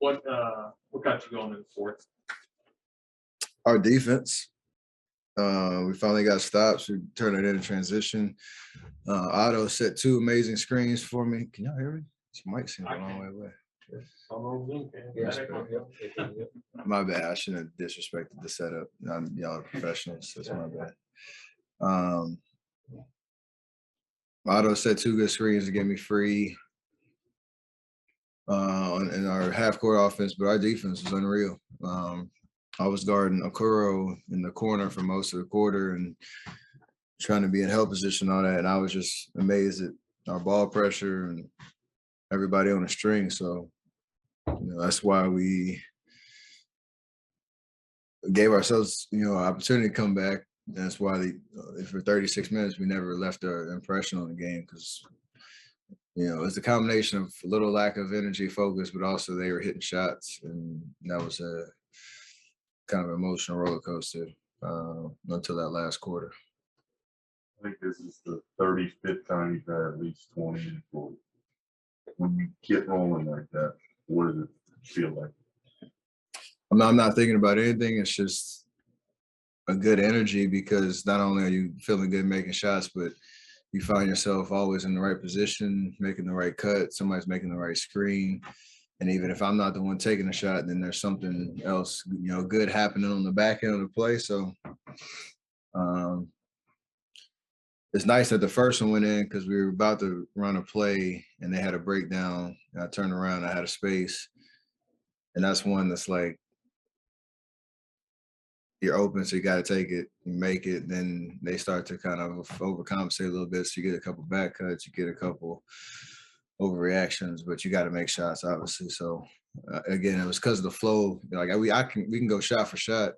What got you going in the fourth? Our defense. We finally got stops. We turned it into transition. Otto set 2 amazing screens for me. Can y'all hear me? This mic seems a long way away. My bad. I shouldn't have disrespected the setup. Y'all are professionals. That's my bad. Otto set 2 good screens to get me free in our half-court offense, but our defense was unreal. I was guarding Okoro in the corner for most of the quarter and trying to be in help position on that, and I was just amazed at our ball pressure and everybody on the string. So, that's why we gave ourselves, an opportunity to come back. That's why for 36 minutes we never left an impression on the game because, it's a combination of a little lack of energy, focus, but also they were hitting shots, and that was a kind of emotional roller coaster until that last quarter. I think this is the 35th time you've had at least 20 in the fourth. When you get rolling like that, what does it feel like? I'm not thinking about anything. It's just a good energy because not only are you feeling good making shots, but you find yourself always in the right position, making the right cut. Somebody's making the right screen. And even if I'm not the one taking the shot, then there's something else, good happening on the back end of the play. So it's nice that the first one went in because we were about to run a play and they had a breakdown. And I turned around, I had a space. And that's one that's like, you're open, so you got to take it, you make it. Then they start to kind of overcompensate a little bit. So you get a couple back cuts, you get a couple overreactions, but you got to make shots, obviously. So again, it was because of the flow. Like we can go shot for shot,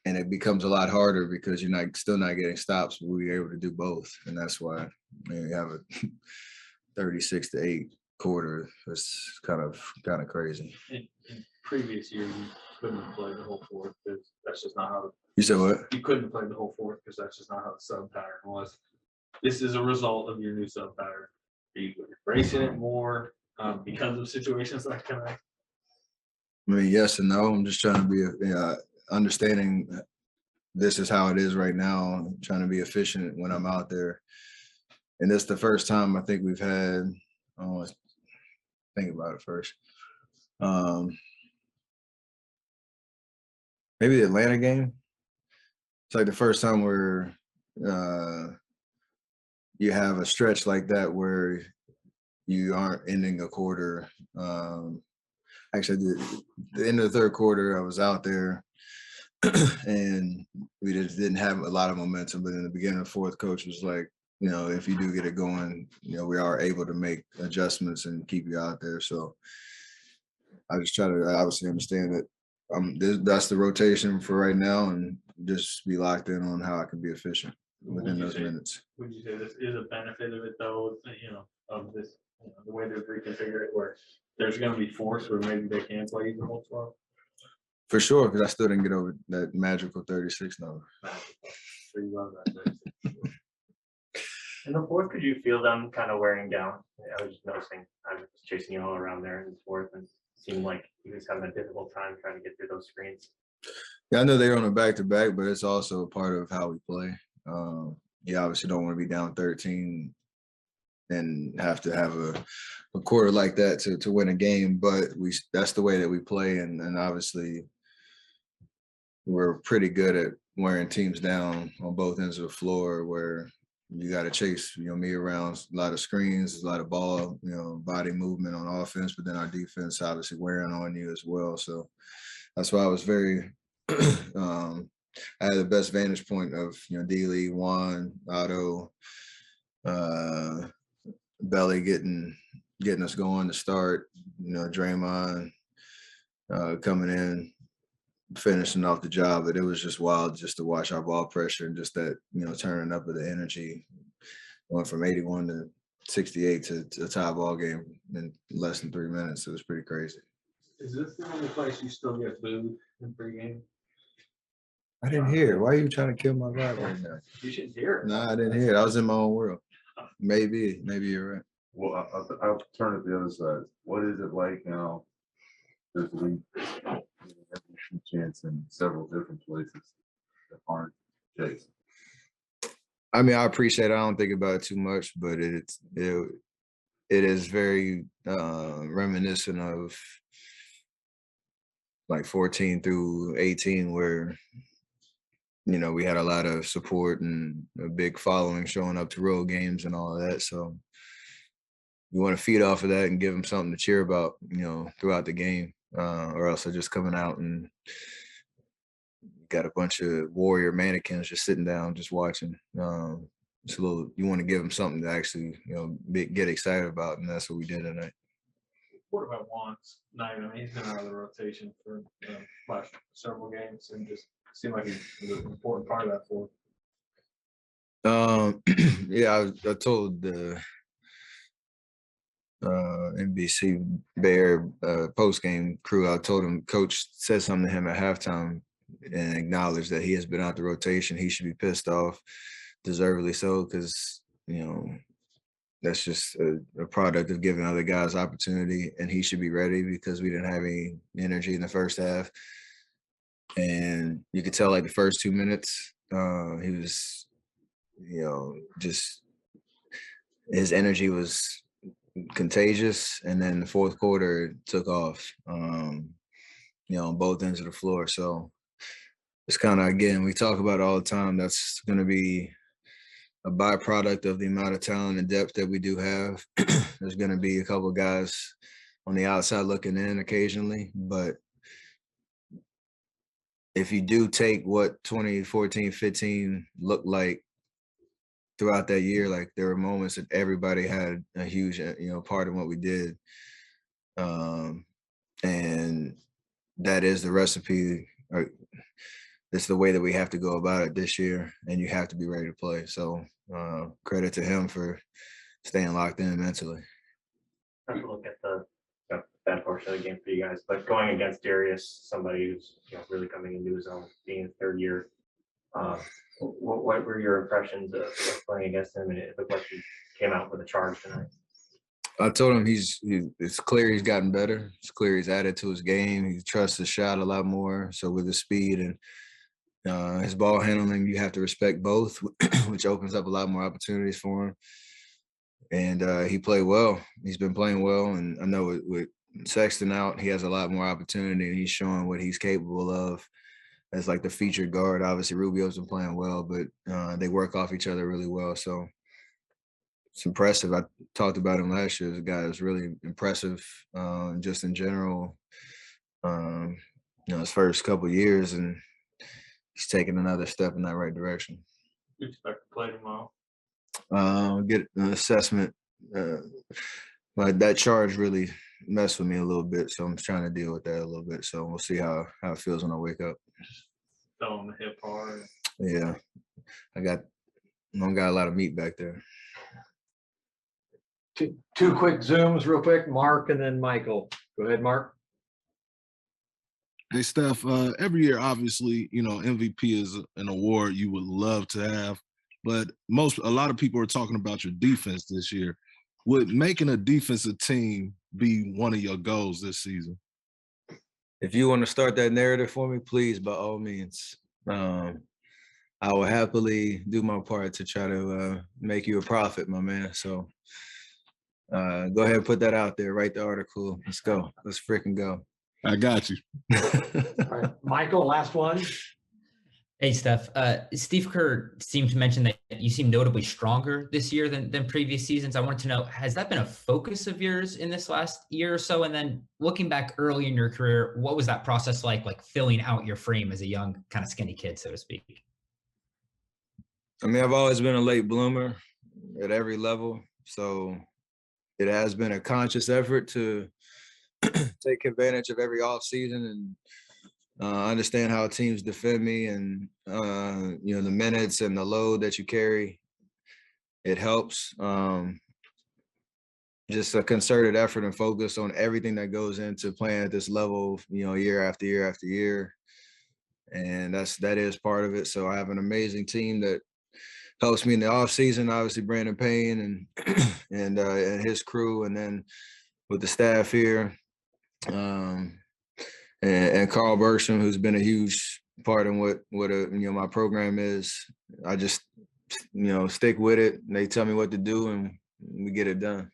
and it becomes a lot harder because you're still not getting stops. But we were able to do both, and that's why you have a 36-8 quarter. It's kind of crazy. In previous years, you couldn't have played the whole fourth because that's just not how. You said what? You couldn't play the whole fourth because that's just not how the sub pattern was. This is a result of your new sub pattern. Are you embracing it more because of situations like tonight? I mean, yes and no. I'm just trying to be understanding this is how it is right now. I'm trying to be efficient when I'm out there. And this is the first time I think we've had, think about it first. Maybe the Atlanta game. It's like the first time where you have a stretch like that where you aren't ending a quarter. Actually, the end of the third quarter, I was out there and we just didn't have a lot of momentum. But in the beginning of the fourth, coach was like, if you do get it going, we are able to make adjustments and keep you out there. So I just try to obviously understand that that's the rotation for right now and just be locked in on how I can be efficient within those minutes. Would you say this is a benefit of it though, of this, the way they've reconfigured it where there's going to be force where maybe they can play the whole 12? For sure, because I still didn't get over that magical 36 number. So you love that 36. In the fourth, could you feel them kind of wearing down? I was just noticing, I was chasing you all around there in the fourth and it seemed like he was having a difficult time trying to get through those screens. Yeah, I know they're on a back-to-back, but it's also a part of how we play. You obviously don't want to be down 13 and have to have a quarter like that to win a game, but that's the way that we play, and obviously we're pretty good at wearing teams down on both ends of the floor where you got to chase, me around, a lot of screens, a lot of ball, body movement on offense, but then our defense obviously wearing on you as well. So that's why I was very I had the best vantage point of, D-Lee, Juan, Otto, Belly getting us going to start, Draymond coming in, finishing off the job. But it was just wild just to watch our ball pressure and just that, turning up of the energy, going from 81 to 68 to a tie ball game in less than 3 minutes. It was pretty crazy. Is this the only place you still get booed in pregame? I didn't hear it. Why are you trying to kill my vibe right now? You should hear it. No, I didn't hear it. I was in my own world. Maybe you're right. Well, I'll turn it the other side. What is it like now this league. Every shoot chance in several different places that aren't Jason. I mean, I appreciate it. I don't think about it too much, but it is very reminiscent of like 14 through 18, where we had a lot of support and a big following showing up to road games and all of that. So you want to feed off of that and give them something to cheer about, throughout the game, or else they're just coming out and got a bunch of warrior mannequins just sitting down, just watching. It's a little, you want to give them something to actually, get excited about, and that's what we did tonight. What about Juan's night? I mean, he's been out of the rotation for last several games and just seemed like he was an important part of that for him. Yeah, I told the NBC Bear post game crew, I told him Coach said something to him at halftime and acknowledged that he has been out the rotation. He should be pissed off, deservedly so, because that's just a product of giving other guys opportunity, and he should be ready because we didn't have any energy in the first half. And you could tell like the first 2 minutes, he was, just his energy was contagious. And then the fourth quarter it took off, on both ends of the floor. So it's kind of, again, we talk about it all the time. That's going to be a byproduct of the amount of talent and depth that we do have. There's going to be a couple of guys on the outside looking in occasionally, but if you do take what 2014, 15 looked like throughout that year, like there were moments that everybody had a huge, part of what we did. And that is the recipe, or it's the way that we have to go about it this year, and you have to be ready to play. So credit to him for staying locked in mentally. Have to look at the bad portion of the game for you guys, but going against Darius, somebody who's really coming into his own, being in third year, what were your impressions of playing against him? And it looked like he came out with a charge tonight. I told him it's clear he's gotten better. It's clear he's added to his game. He trusts his shot a lot more. So with his speed and his ball handling, you have to respect both, which opens up a lot more opportunities for him. And he played well. He's been playing well. And I know with Sexton out, he has a lot more opportunity, and he's showing what he's capable of as like the featured guard. Obviously, Rubio's been playing well, but they work off each other really well. So it's impressive. I talked about him last year. The guy is really impressive, just in general. His first couple of years, and he's taking another step in that right direction. You expect to play tomorrow? Get an assessment. But that charge really messed with me a little bit, so I'm trying to deal with that a little bit. So we'll see how it feels when I wake up. Fell on the hip hard. Yeah, I don't got a lot of meat back there. Two quick zooms real quick, Mark and then Michael. Go ahead, Mark. Hey, Steph, every year, obviously, MVP is an award you would love to have, but a lot of people are talking about your defense this year. Would making a defensive team be one of your goals this season? If you want to start that narrative for me, please, by all means. I will happily do my part to try to make you a profit, my man. So go ahead and put that out there. Write the article. Let's go. Let's freaking go. I got you. All right, Michael, last one. Hey, Steph. Steve Kerr seemed to mention that you seem notably stronger this year than previous seasons. I wanted to know, has that been a focus of yours in this last year or so? And then looking back early in your career, what was that process like filling out your frame as a young, kind of skinny kid, so to speak? I mean, I've always been a late bloomer at every level. So it has been a conscious effort to take advantage of every off season and understand how teams defend me, and the minutes and the load that you carry. It helps. Just a concerted effort and focus on everything that goes into playing at this level, year after year after year, and that is part of it. So I have an amazing team that helps me in the off season. Obviously, Brandon Payne and his crew, and then with the staff here. and Carl Bergstrom, who's been a huge part in what my program is. I just stick with it. And they tell me what to do, and we get it done.